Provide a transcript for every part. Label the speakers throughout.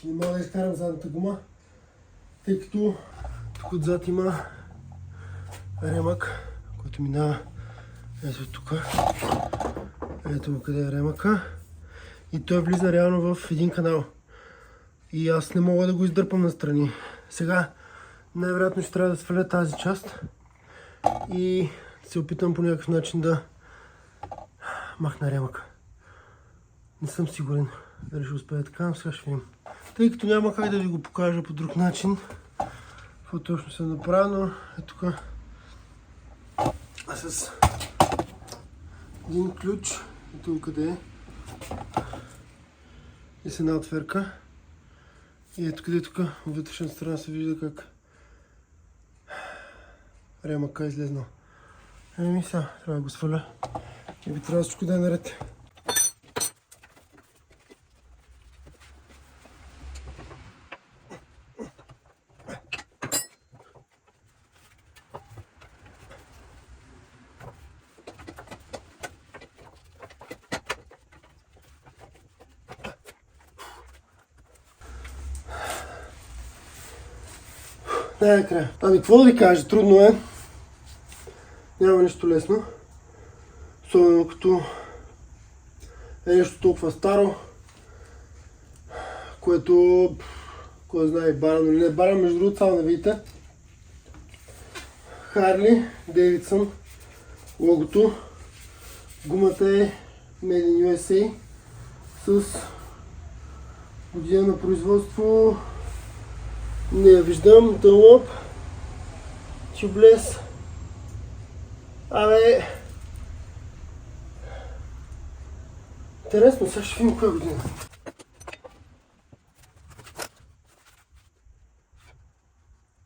Speaker 1: Не мога да изкарам задната гума, тъй като тук отзад има ремък, който минава ето тук. Ето го къде е ремъка. И той влиза реално в един канал. И аз не мога да го издърпам настрани. Сега най-вероятно ще трябва да сваля тази част и се опитам по някакъв начин да махна ремъка. Не съм сигурен дали ще успея така, но сега ще видим. Тъй като няма как да ви го покажа по друг начин, какво точно съм направил, е тук с един ключ, ето къде е, и с една отверка. И ето къде тук, от вътрешната страна се вижда как ремъка е излезнал. Еми сега, трябва да го сваля и би трябва всичко да е наред. Най-накрая. Ами какво да ви кажа, трудно е. Няма нищо лесно. Особено като е нещо толкова старо, което, кой знае, баран или не баран, между другото, само да видите. Харли Дейвидсън, логото. Гумата е Made in USA с година на производство. Не я виждам, Dunlop, Tubeless. Абе... Интересно, сега ще видим коя година.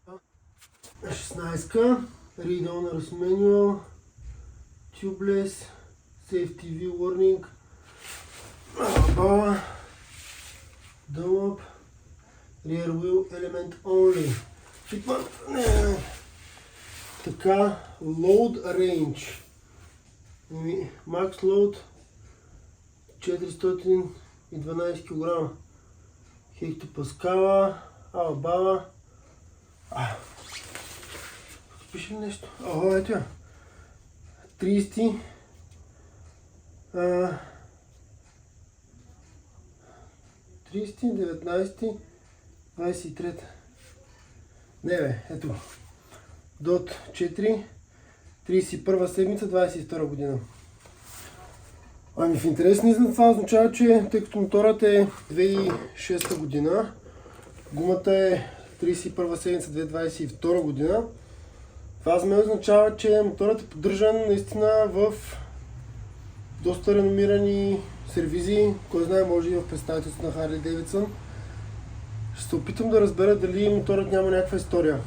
Speaker 1: А 16-ка, Read Owner's Manual, Tubeless, Safety View Warning, Dunlop, Rear Wheel Element Only. Така, Load Range. Max Load 412 кг. Хектопаскала, Албала. Пише ли нещо? Ето я. 30. 19. 23. Не бе, ето. Дот 4. 31 седмица, 22 година. Ами в интерес на това означава, че тъй като моторът е 2006 година, гумата е 31 седмица, 2022 година, това за мен означава, че моторът е поддържан наистина в доста реномирани сервизи, кой знае, може и в представителството на Харли Дейвидсън. Ще се опитам да разбера дали моторът няма някаква история.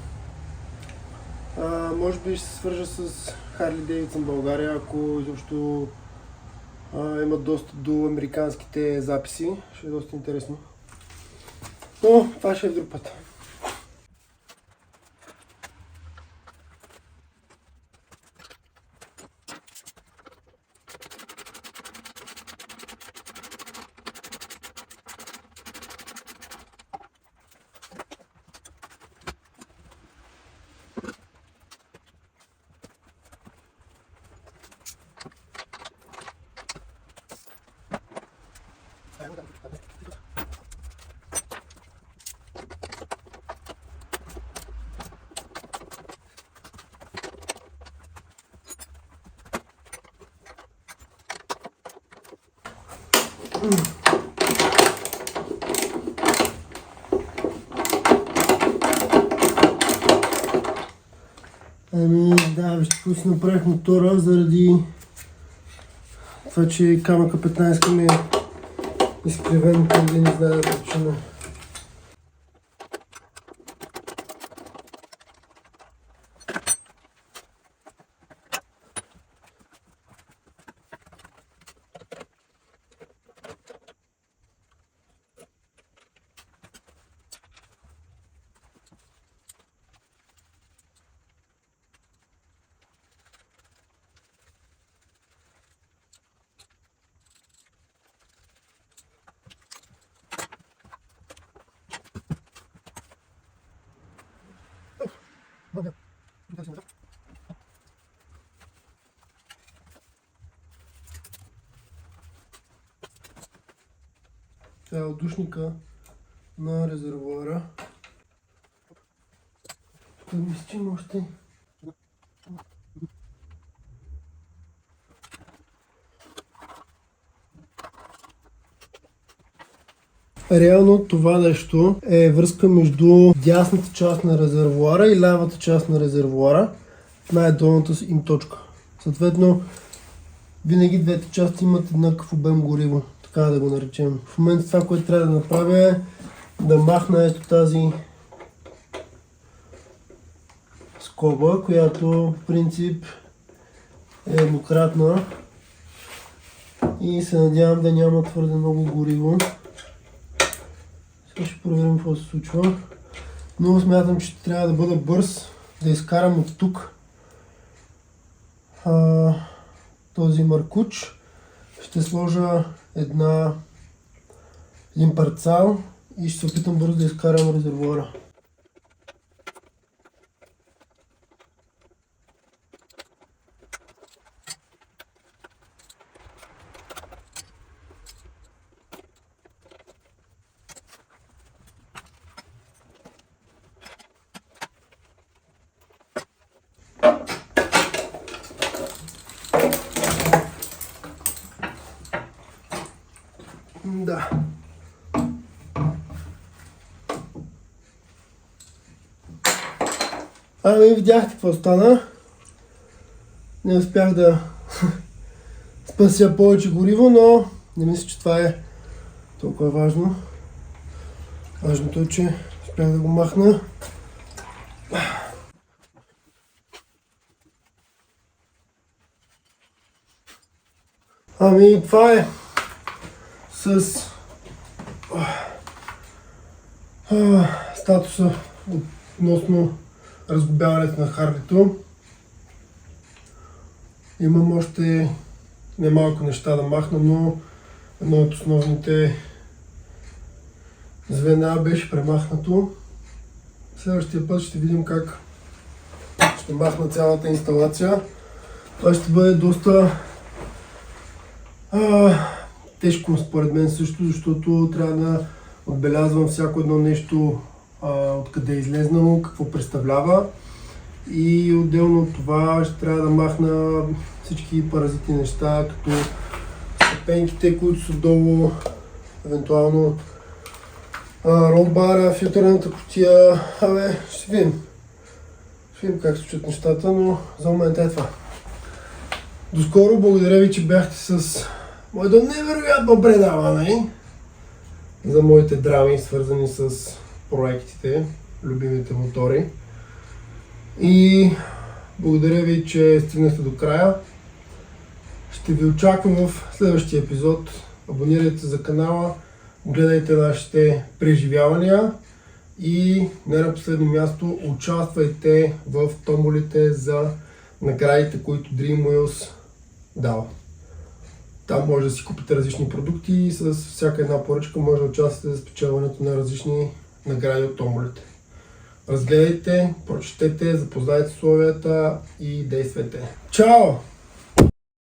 Speaker 1: Може би ще се свържа с Харли Дейвидсън България, ако изобщо имат достъп до американските записи. Ще е доста интересно. Но това ще е в друг път. Ами да, вижте какво си направих мотора заради това, че камъка 15 ми е изкривен, къде не знае причина. сега отдушника на резервоара. Тук мисля, че има още. Реално това нещо е връзка между дясната част на резервоара и лявата част на резервоара в най-долната им точка. Съответно, винаги двете части имат еднакъв обем гориво, така да го наречем. В момента това, което трябва да направя е да махна ето тази скоба, която в принцип е еднократна и се надявам да няма твърде много гориво. Сега ще проверим какво се случва. Но смятам, че трябва да бъда бърз, да изкарам от тук този маркуч. Ще сложа един парцал и ще се опитам бързо да изкарам резервоара. Да. Ами видяхте какво стана. Не успях да спася повече гориво, но не мисля, че това е толкова важно. Важното е, че успях да го махна. Ами това е с статуса относно разглобяването на харлито. Имам още немалко неща да махна, но едно от основните звена беше премахнато. Следващия път ще видим как ще махна цялата инсталация. Това ще бъде доста тежко според мен също, защото трябва да отбелязвам всяко едно нещо, откъде е излезнало, какво представлява. И отделно от това ще трябва да махна всички паразитни неща, като степенките, които са долу, евентуално ролбара, филтърната кутия. Ще видим. Ще видим как се случат нещата, но за момента е това. Доскоро, благодаря ви, че бяхте с моето невероятно предаване за моите драми, свързани с проектите, любимите мотори. И благодаря ви, че стигнахте до края. Ще ви очаквам в следващия епизод. Абонирайте за канала, гледайте нашите преживявания и не на последно място участвайте в томболите за наградите, които Dream Wheels дава. Там може да си купите различни продукти и с всяка една поръчка може да участвате за спечелването на различни награди от томболите. Разгледайте, прочетете, запознайте условията и действайте. Чао!